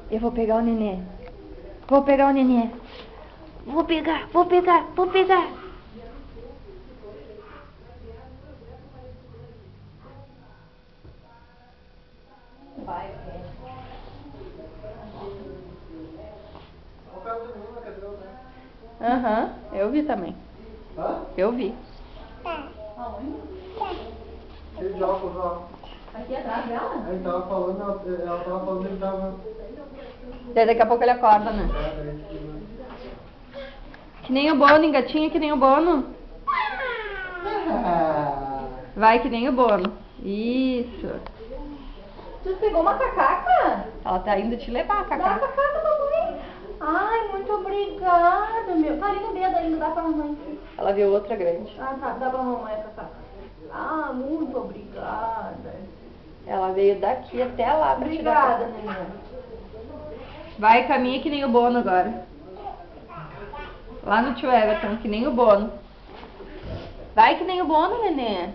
Eu vou pegar o nenê. Vou pegar o nenê. Vou pegar, vou pegar, vou pegar. Vai, aham, eu vi também. Hã? Eu vi. Tá. Aonde? Tá. Ele joga, joga. Aqui atrás dela? Ele tava falando, ela tava falando que ele tava... Daí daqui a pouco ele acorda, né? Que nem o Bono, engatinha que nem o Bono. Vai que nem o Bono. Isso. Tu pegou uma cacaca? Ela tá indo te levar, Dá a Cacá. cacaca, mamãe. Ai, muito obrigada, meu. Carinha no dedo ainda, dá pra mamãe. Ela viu outra grande. Ah, tá. Dá pra mamãe a cacaca. Ah, muito obrigada. Ela veio daqui até lá pra Obrigada, te dar. neném. Vai, caminha que nem o Bono agora. Lá no tio Everton, que nem o Bono. Vai que nem o Bono, nenê.